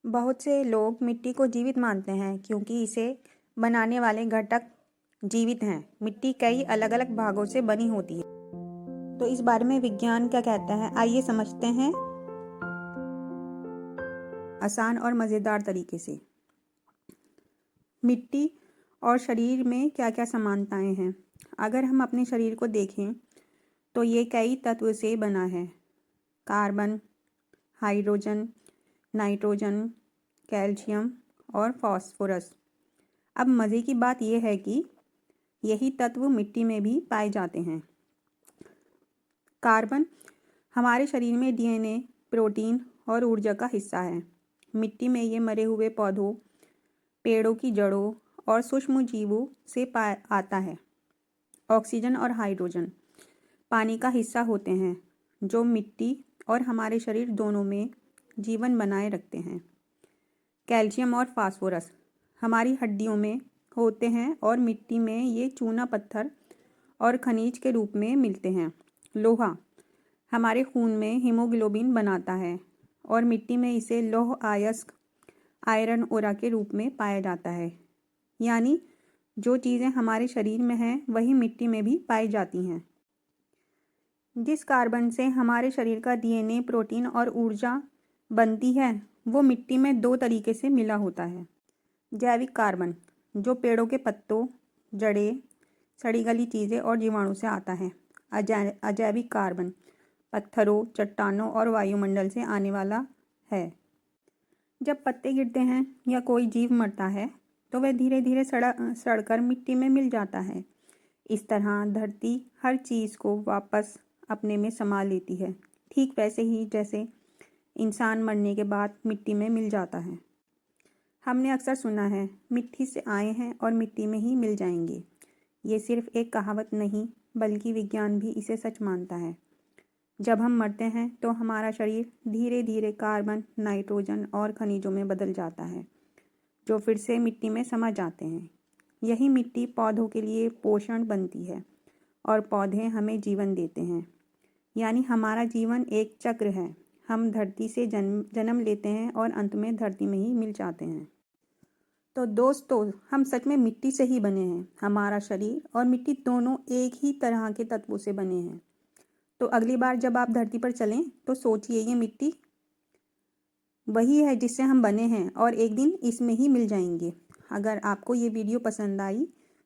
बहुत से लोग मिट्टी को जीवित मानते हैं क्योंकि इसे बनाने वाले घटक जीवित हैं। मिट्टी कई अलग अलग भागों से बनी होती है। तो इस बारे में विज्ञान क्या कहता है, आइए समझते हैं आसान और मज़ेदार तरीके से। मिट्टी और शरीर में क्या क्या समानताएं हैं। अगर हम अपने शरीर को देखें तो ये कई तत्व से बना है। कार्बन, हाइड्रोजन, नाइट्रोजन, कैल्शियम और फास्फोरस। अब मज़े की बात यह है कि यही तत्व मिट्टी में भी पाए जाते हैं। कार्बन हमारे शरीर में डीएनए, प्रोटीन और ऊर्जा का हिस्सा है। मिट्टी में ये मरे हुए पौधों, पेड़ों की जड़ों और सूक्ष्म जीवों से आता है। ऑक्सीजन और हाइड्रोजन पानी का हिस्सा होते हैं जो मिट्टी और हमारे शरीर दोनों में जीवन बनाए रखते हैं। कैल्शियम और फास्फोरस हमारी हड्डियों में होते हैं और मिट्टी में ये चूना पत्थर और खनिज के रूप में मिलते हैं। लोहा हमारे खून में हीमोग्लोबिन बनाता है और मिट्टी में इसे लौह अयस्क आयरन ओरा के रूप में पाया जाता है। यानी जो चीज़ें हमारे शरीर में हैं वही मिट्टी में भी पाई जाती हैं। जिस कार्बन से हमारे शरीर का डीएनए, प्रोटीन और ऊर्जा बनती है वो मिट्टी में दो तरीके से मिला होता है। जैविक कार्बन जो पेड़ों के पत्तों, जड़ें, सड़ी गली चीज़ें और जीवाणु से आता है। अजैविक कार्बन पत्थरों, चट्टानों और वायुमंडल से आने वाला है। जब पत्ते गिरते हैं या कोई जीव मरता है तो वह धीरे धीरे सड़कर मिट्टी में मिल जाता है। इस तरह धरती हर चीज़ को वापस अपने में समा लेती है, ठीक वैसे ही जैसे इंसान मरने के बाद मिट्टी में मिल जाता है। हमने अक्सर सुना है मिट्टी से आए हैं और मिट्टी में ही मिल जाएंगे। ये सिर्फ एक कहावत नहीं बल्कि विज्ञान भी इसे सच मानता है। जब हम मरते हैं तो हमारा शरीर धीरे धीरे कार्बन, नाइट्रोजन और खनिजों में बदल जाता है जो फिर से मिट्टी में समा जाते हैं। यही मिट्टी पौधों के लिए पोषण बनती है और पौधे हमें जीवन देते हैं। यानी हमारा जीवन एक चक्र है। हम धरती से जन्म लेते हैं और अंत में धरती में ही मिल जाते हैं। तो दोस्तों, हम सच में मिट्टी से ही बने हैं। हमारा शरीर और मिट्टी दोनों एक ही तरह के तत्वों से बने हैं। तो अगली बार जब आप धरती पर चलें तो सोचिए ये मिट्टी वही है जिससे हम बने हैं और एक दिन इसमें ही मिल जाएंगे। अगर आपको ये वीडियो पसंद आई